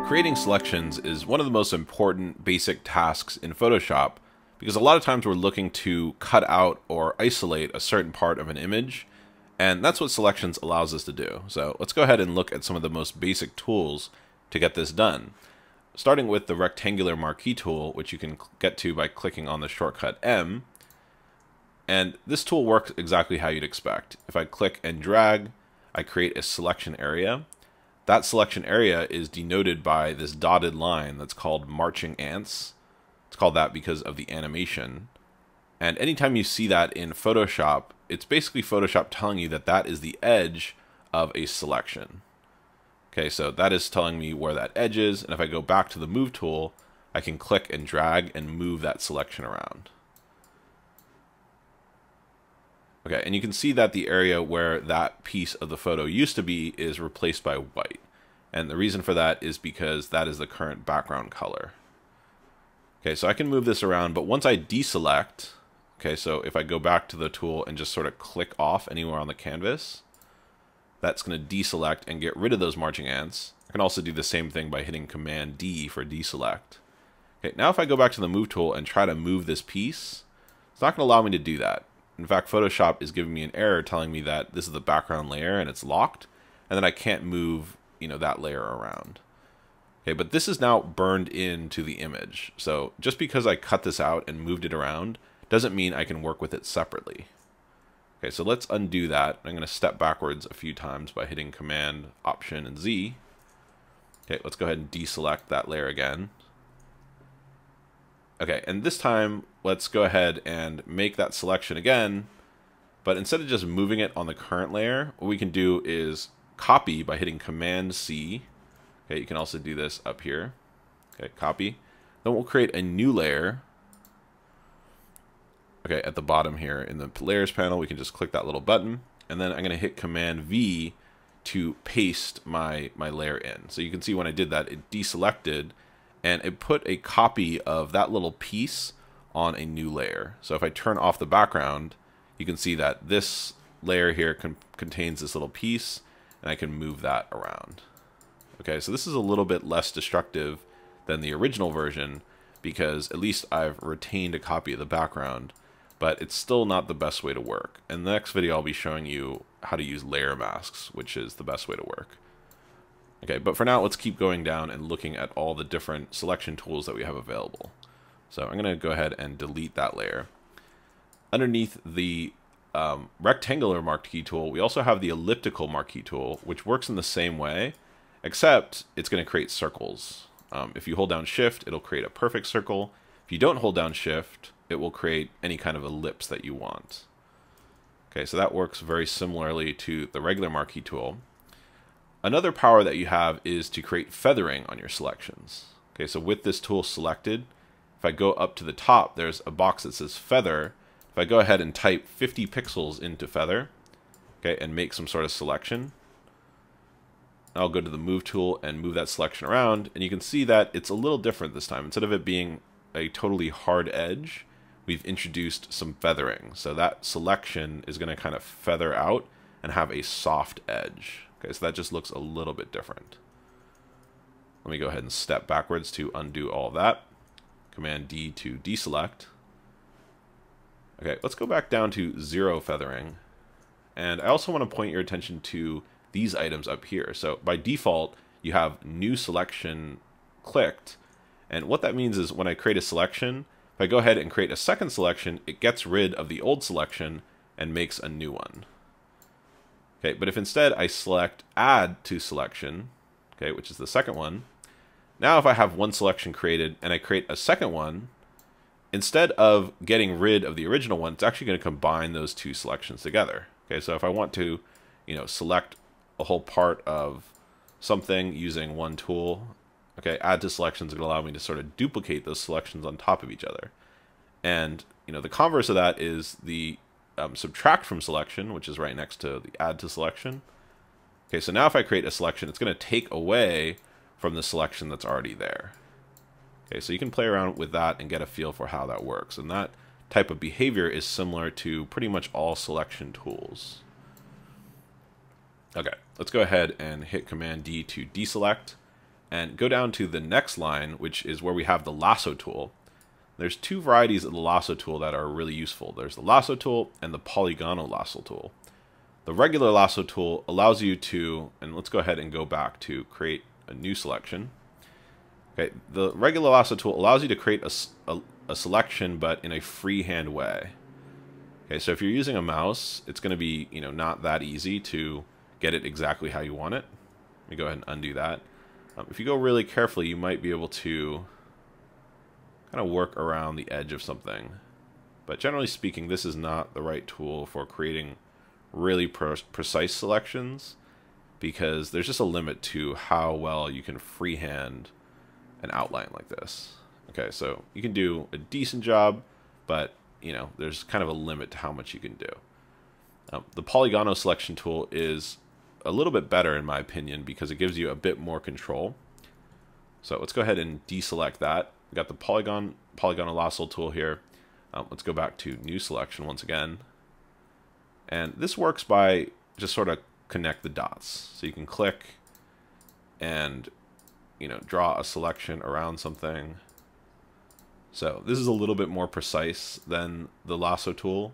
Creating selections is one of the most important basic tasks in Photoshop because a lot of times we're looking to cut out or isolate a certain part of an image, and that's what selections allows us to do. So let's go ahead and look at some of the most basic tools to get this done. Starting with the rectangular marquee tool, which you can get to by clicking on the shortcut M. And this tool works exactly how you'd expect. If I click and drag, I create a selection area. That selection area is denoted by this dotted line that's called marching ants. It's called that because of the animation. And anytime you see that in Photoshop, it's basically Photoshop telling you that that is the edge of a selection. Okay, so that is telling me where that edge is, and if I go back to the Move tool, I can click and drag and move that selection around. Okay, and you can see that the area where that piece of the photo used to be is replaced by white. And the reason for that is because that is the current background color. Okay, so I can move this around, but once I deselect, okay, so if I go back to the tool and just sort of click off anywhere on the canvas, that's going to deselect and get rid of those marching ants. I can also do the same thing by hitting Command D for deselect. Okay, now if I go back to the Move tool and try to move this piece, it's not going to allow me to do that. In fact, Photoshop is giving me an error telling me that this is the background layer and it's locked, and then I can't move, that layer around. Okay, but this is now burned into the image. So just because I cut this out and moved it around doesn't mean I can work with it separately. Okay, so let's undo that. I'm going to step backwards a few times by hitting Command, Option, and Z. Okay, let's go ahead and deselect that layer again. Okay, and this time, let's go ahead and make that selection again, but instead of just moving it on the current layer, what we can do is copy by hitting Command C. Okay, you can also do this up here. Okay, copy. Then we'll create a new layer. Okay, at the bottom here in the Layers panel, we can just click that little button, and then I'm going to hit Command V to paste my layer in. So you can see when I did that, it deselected, and it put a copy of that little piece on a new layer. So if I turn off the background, you can see that this layer here contains this little piece, and I can move that around. Okay, so this is a little bit less destructive than the original version because at least I've retained a copy of the background, but it's still not the best way to work. In the next video, I'll be showing you how to use layer masks, which is the best way to work. Okay, but for now, let's keep going down and looking at all the different selection tools that we have available. So I'm going to go ahead and delete that layer. Underneath the rectangular marquee tool, we also have the elliptical marquee tool, which works in the same way, except it's going to create circles. If you hold down Shift, it'll create a perfect circle. If you don't hold down Shift, it will create any kind of ellipse that you want. Okay, so that works very similarly to the regular marquee tool. Another power that you have is to create feathering on your selections. Okay, so with this tool selected, if I go up to the top, there's a box that says feather. If I go ahead and type 50 pixels into feather, okay, and make some sort of selection, I'll go to the Move tool and move that selection around, and you can see that it's a little different this time. Instead of it being a totally hard edge, we've introduced some feathering. So that selection is going to kind of feather out and have a soft edge. Okay, so that just looks a little bit different. Let me go ahead and step backwards to undo all of that. Command D to deselect. Okay, let's go back down to 0 feathering. And I also want to point your attention to these items up here. So by default, you have New Selection clicked. And what that means is when I create a selection, if I go ahead and create a second selection, it gets rid of the old selection and makes a new one. Okay, but if instead I select Add to Selection, okay, which is the second one, now if I have one selection created and I create a second one, instead of getting rid of the original one, it's actually going to combine those two selections together. Okay, so if I want to, select a whole part of something using one tool, okay, Add to Selection is going to allow me to sort of duplicate those selections on top of each other. And, the converse of that is the subtract from selection, which is right next to the add to selection. Okay, so now if I create a selection, it's going to take away from the selection that's already there. Okay, so you can play around with that and get a feel for how that works. And that type of behavior is similar to pretty much all selection tools. Okay, let's go ahead and hit Command D to deselect and go down to the next line, which is where we have the Lasso Tool. There's two varieties of the Lasso Tool that are really useful. There's the Lasso Tool and the Polygonal Lasso Tool. The regular Lasso Tool allows you to, and let's go ahead and go back to create a new selection. Okay, the regular Lasso Tool allows you to create a selection, but in a freehand way. Okay, so if you're using a mouse, it's going to be, not that easy to get it exactly how you want it. Let me go ahead and undo that. If you go really carefully, you might be able to kind of work around the edge of something. But generally speaking, this is not the right tool for creating really precise selections, because there's just a limit to how well you can freehand an outline like this. Okay, so you can do a decent job, but there's kind of a limit to how much you can do. The Polygonal selection tool is a little bit better in my opinion because it gives you a bit more control. So let's go ahead and deselect that. We got the Polygonal Lasso tool here. Let's go back to new selection once again. And this works by just sort of connect the dots. So you can click and draw a selection around something. So this is a little bit more precise than the Lasso tool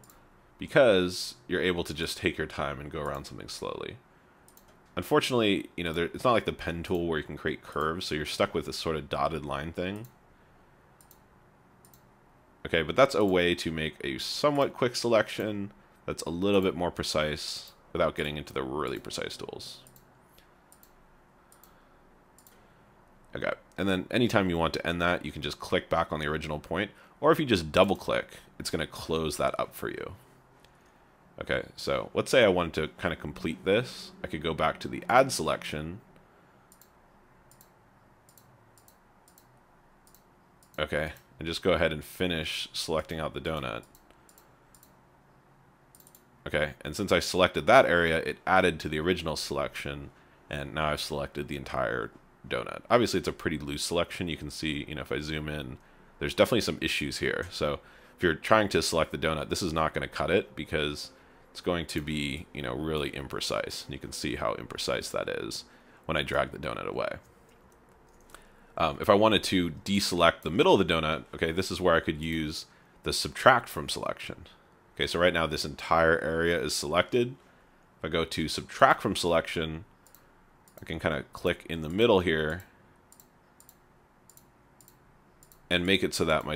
because you're able to just take your time and go around something slowly. Unfortunately, it's not like the pen tool where you can create curves, so you're stuck with this sort of dotted line thing. Okay, but that's a way to make a somewhat quick selection that's a little bit more precise without getting into the really precise tools. Okay, and then anytime you want to end that, you can just click back on the original point, or if you just double click, it's going to close that up for you. Okay, so let's say I wanted to kind of complete this. I could go back to the add selection. Okay, and just go ahead and finish selecting out the donut. Okay, and since I selected that area, it added to the original selection, and now I've selected the entire donut. Obviously, it's a pretty loose selection. You can see, if I zoom in, there's definitely some issues here. So if you're trying to select the donut, this is not going to cut it because it's going to be, really imprecise. And you can see how imprecise that is when I drag the donut away. If I wanted to deselect the middle of the donut, okay, this is where I could use the subtract from selection. Okay, so right now this entire area is selected. If I go to subtract from selection, I can kind of click in the middle here and make it so that my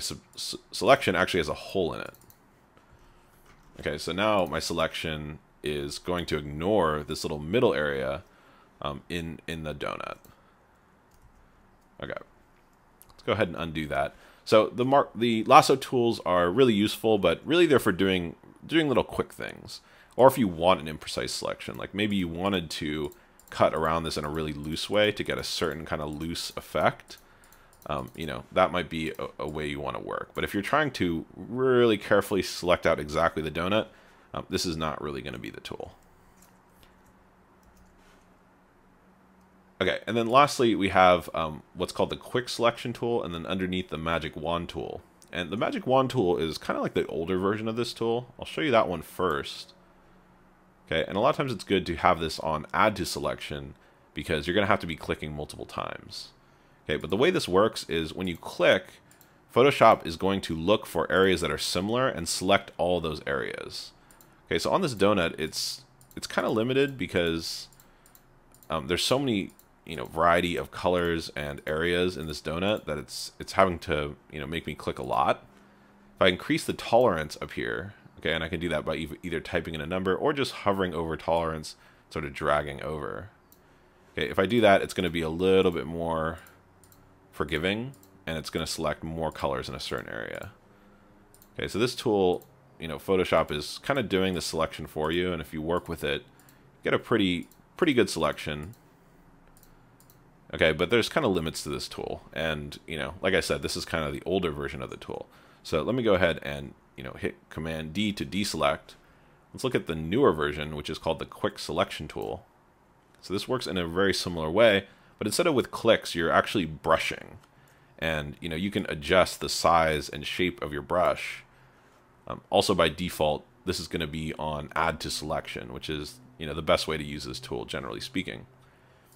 selection actually has a hole in it. Okay, so now my selection is going to ignore this little middle area in the donut. Okay, let's go ahead and undo that. So the lasso tools are really useful, but really they're for doing little quick things. Or if you want an imprecise selection, like maybe you wanted to cut around this in a really loose way to get a certain kind of loose effect. That might be a way you want to work. But if you're trying to really carefully select out exactly the donut, this is not really going to be the tool. Okay, and then lastly, we have what's called the quick selection tool, and then underneath the magic wand tool. And the magic wand tool is kind of like the older version of this tool. I'll show you that one first. Okay, and a lot of times it's good to have this on add to selection because you're going to have to be clicking multiple times. Okay, but the way this works is when you click, Photoshop is going to look for areas that are similar and select all those areas. Okay, so on this donut, it's kind of limited because there's so many variety of colors and areas in this donut that it's having to make me click a lot. If I increase the tolerance up here, okay, and I can do that by either typing in a number or just hovering over tolerance, sort of dragging over. Okay, if I do that, it's going to be a little bit more forgiving, and it's going to select more colors in a certain area. Okay, so this tool, Photoshop is kind of doing the selection for you, and if you work with it, you get a pretty good selection. Okay, but there's kind of limits to this tool, and like I said, this is kind of the older version of the tool. So let me go ahead and hit Command D to deselect. Let's look at the newer version, which is called the quick selection tool. So this works in a very similar way, but instead of with clicks, you're actually brushing. And you can adjust the size and shape of your brush. Also by default, this is going to be on add to selection, which is you know, the best way to use this tool, generally speaking.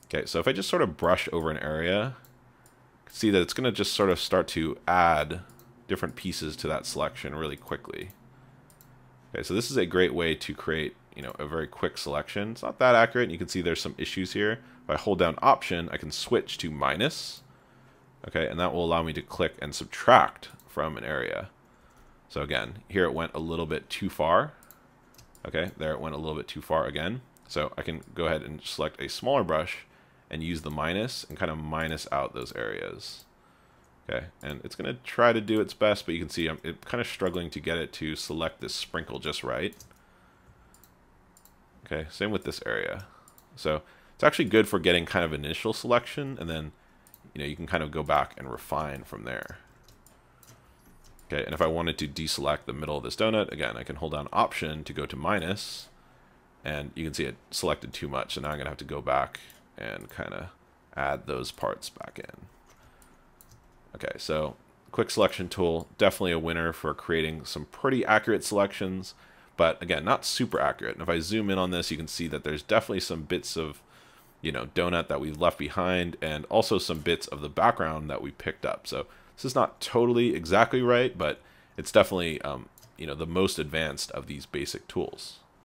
Okay, so if I just sort of brush over an area, see that it's going to just sort of start to add different pieces to that selection really quickly. Okay, so this is a great way to create, you know, a very quick selection. It's not that accurate, and you can see there's some issues here. If I hold down Option, I can switch to minus. Okay, and that will allow me to click and subtract from an area. So again, here it went a little bit too far. Okay, there it went a little bit too far again. So I can go ahead and select a smaller brush and use the minus and kind of minus out those areas. Okay, and it's going to try to do its best, but you can see I'm kind of struggling to get it to select this sprinkle just right. Okay, same with this area. So it's actually good for getting kind of initial selection, and then, you know, you can kind of go back and refine from there. Okay, and if I wanted to deselect the middle of this donut, again, I can hold down Option to go to minus, and you can see it selected too much, so now I'm going to have to go back and kind of add those parts back in. Okay, so quick selection tool, definitely a winner for creating some pretty accurate selections, but again, not super accurate. And if I zoom in on this, you can see that there's definitely some bits of, you know, donut that we've left behind, and also some bits of the background that we picked up. So this is not totally exactly right, but it's definitely, you know, the most advanced of these basic tools.